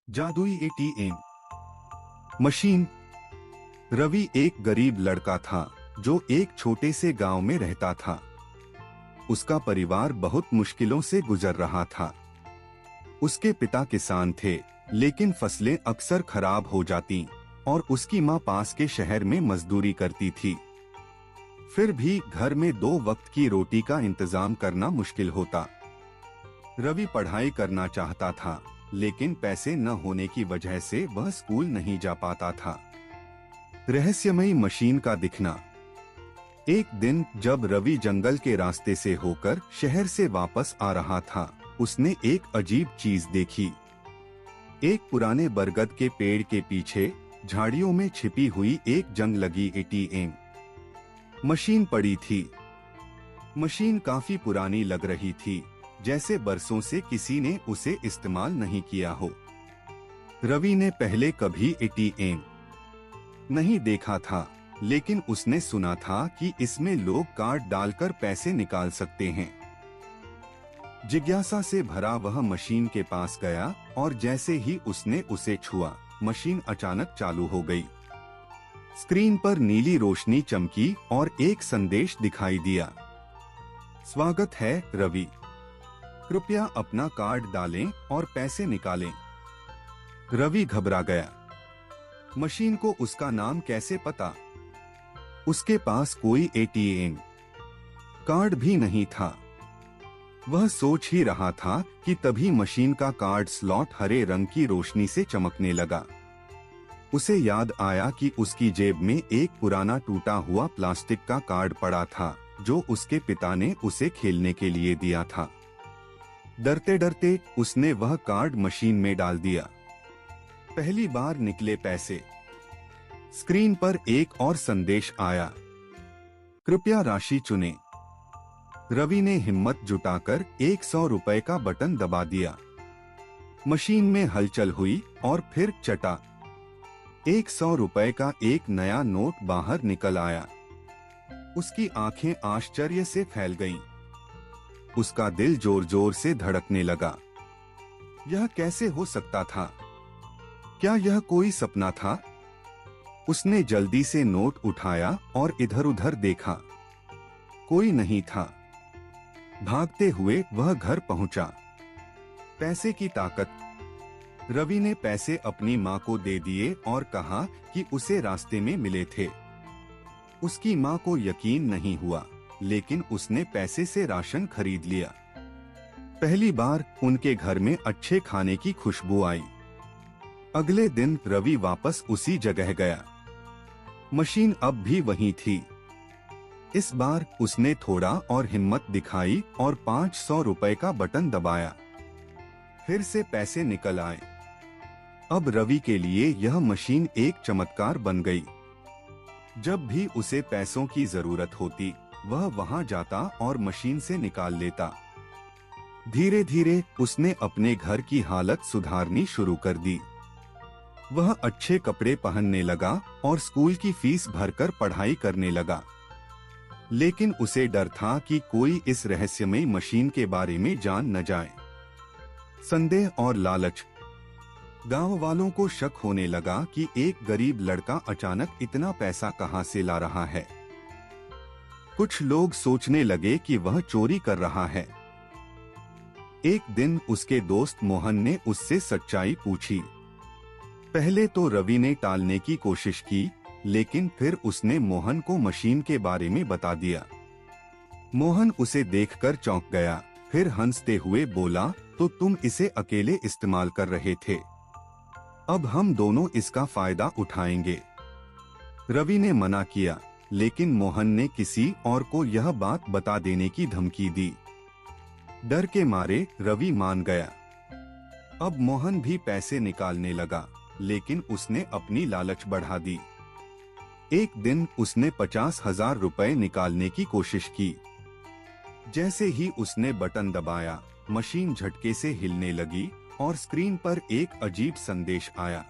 जादुई ATM machine. Ravi एक गरीब लड़का था जो एक छोटे से गांव में रहता था। उसका परिवार बहुत मुश्किलों से गुजर रहा था। उसके पिता किसान थे, लेकिन फसलें अक्सर खराब हो जाती और उसकी मां पास के शहर में मजदूरी करती थी। फिर भी घर में 2 वक्त की रोटी का इंतजाम करना मुश्किल होता। रवि पढ़ाई करना चाहता था, लेकिन पैसे न होने की वजह से वह स्कूल नहीं जा पाता था। रहस्यमयी मशीन का दिखना। एक दिन जब रवि जंगल के रास्ते से होकर शहर से वापस आ रहा था, उसने एक अजीब चीज देखी। एक पुराने बरगद के पेड़ के पीछे झाड़ियों में छिपी हुई एक जंग लगी एटीएम मशीन पड़ी थी। मशीन काफी पुरानी लग रही थी, जैसे बरसों से किसी ने उसे इस्तेमाल नहीं किया हो। रवि ने पहले कभी एटीएम नहीं देखा था, लेकिन उसने सुना था कि इसमें लोग कार्ड डालकर पैसे निकाल सकते हैं। जिज्ञासा से भरा वह मशीन के पास गया और जैसे ही उसने उसे छुआ, मशीन अचानक चालू हो गई। स्क्रीन पर नीली रोशनी चमकी और एक संदेश दिखाई दिया। स्वागत है रवि, कृपया अपना कार्ड डालें और पैसे निकालें। रवि घबरा गया। मशीन को उसका नाम कैसे पता? उसके पास कोई एटीएम कार्ड भी नहीं था। वह सोच ही रहा था कि तभी मशीन का कार्ड स्लॉट हरे रंग की रोशनी से चमकने लगा। उसे याद आया कि उसकी जेब में एक पुराना टूटा हुआ प्लास्टिक का कार्ड पड़ा था, जो उसके पिता ने उसे खेलने के लिए दिया था। डरते डरते उसने वह कार्ड मशीन में डाल दिया। पहली बार निकले पैसे। स्क्रीन पर एक और संदेश आया, कृपया राशि चुनें। रवि ने हिम्मत जुटाकर 100 रुपए का बटन दबा दिया। मशीन में हलचल हुई और फिर चटा 100 रुपए का एक नया नोट बाहर निकल आया। उसकी आंखें आश्चर्य से फैल गईं। उसका दिल जोर जोर से धड़कने लगा। यह कैसे हो सकता था? क्या यह कोई सपना था? उसने जल्दी से नोट उठाया और इधर-उधर देखा। कोई नहीं था। भागते हुए वह घर पहुंचा। पैसे की ताकत। रवि ने पैसे अपनी मां को दे दिए और कहा कि उसे रास्ते में मिले थे। उसकी मां को यकीन नहीं हुआ, लेकिन उसने पैसे से राशन खरीद लिया। पहली बार उनके घर में अच्छे खाने की खुशबू आई। अगले दिन रवि वापस उसी जगह गया। मशीन अब भी वहीं थी। इस बार उसने थोड़ा और हिम्मत दिखाई और 500 रुपए का बटन दबाया। फिर से पैसे निकल आए। अब रवि के लिए यह मशीन एक चमत्कार बन गई। जब भी उसे पैसों की जरूरत होती, वह वहां जाता और मशीन से निकाल लेता। धीरे धीरे उसने अपने घर की हालत सुधारनी शुरू कर दी। वह अच्छे कपड़े पहनने लगा और स्कूल की फीस भरकर पढ़ाई करने लगा। लेकिन उसे डर था कि कोई इस रहस्यमयी मशीन के बारे में जान न जाए। संदेह और लालच। गांव वालों को शक होने लगा कि एक गरीब लड़का अचानक इतना पैसा कहां से ला रहा है। कुछ लोग सोचने लगे कि वह चोरी कर रहा है। एक दिन उसके दोस्त मोहन ने उससे सच्चाई पूछी। पहले तो रवि ने टालने की कोशिश की, लेकिन फिर उसने मोहन को मशीन के बारे में बता दिया। मोहन उसे देखकर चौंक गया, फिर हंसते हुए बोला, तो तुम इसे अकेले इस्तेमाल कर रहे थे। अब हम दोनों इसका फायदा उठाएंगे। रवि ने मना किया, लेकिन मोहन ने किसी और को यह बात बता देने की धमकी दी। डर के मारे रवि मान गया। अब मोहन भी पैसे निकालने लगा, लेकिन उसने अपनी लालच बढ़ा दी। एक दिन उसने 50,000 रुपए निकालने की कोशिश की। जैसे ही उसने बटन दबाया, मशीन झटके से हिलने लगी और स्क्रीन पर एक अजीब संदेश आया,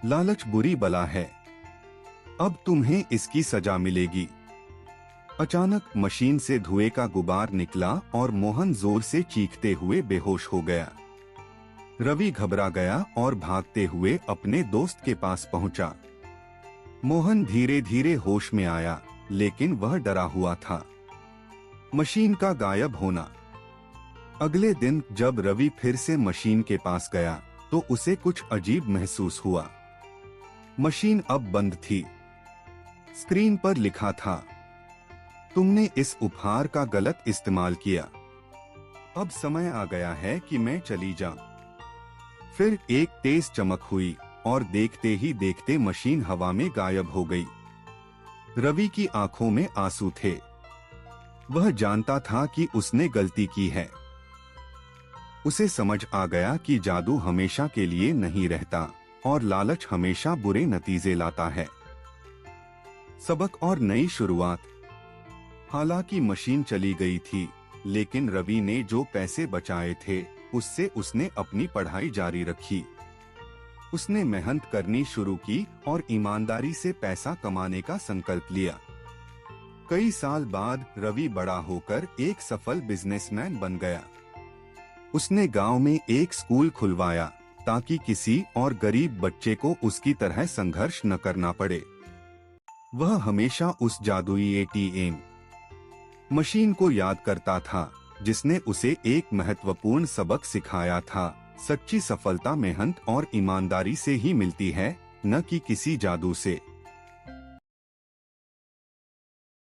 लालच बुरी बला है, अब तुम्हें इसकी सजा मिलेगी। अचानक मशीन से धुएं का गुबार निकला और मोहन जोर से चीखते हुए बेहोश हो गया। रवि घबरा गया और भागते हुए अपने दोस्त के पास पहुंचा। मोहन धीरे धीरे होश में आया, लेकिन वह डरा हुआ था। मशीन का गायब होना। अगले दिन जब रवि फिर से मशीन के पास गया तो उसे कुछ अजीब महसूस हुआ। मशीन अब बंद थी। स्क्रीन पर लिखा था, तुमने इस उपहार का गलत इस्तेमाल किया। अब समय आ गया है कि मैं चली जाऊं। फिर एक तेज चमक हुई और देखते ही देखते मशीन हवा में गायब हो गई। रवि की आंखों में आंसू थे। वह जानता था कि उसने गलती की है। उसे समझ आ गया कि जादू हमेशा के लिए नहीं रहता और लालच हमेशा बुरे नतीजे लाता है। सबक और नई शुरुआत। हालांकि मशीन चली गई थी, लेकिन रवि ने जो पैसे बचाए थे उससे उसने अपनी पढ़ाई जारी रखी। उसने मेहनत करनी शुरू की और ईमानदारी से पैसा कमाने का संकल्प लिया। कई साल बाद रवि बड़ा होकर एक सफल बिजनेसमैन बन गया। उसने गांव में एक स्कूल खुलवाया ताकि किसी और गरीब बच्चे को उसकी तरह संघर्ष न करना पड़े। वह हमेशा उस जादुई एटीएम मशीन को याद करता था जिसने उसे एक महत्वपूर्ण सबक सिखाया था। सच्ची सफलता मेहनत और ईमानदारी से ही मिलती है, न कि किसी जादू से।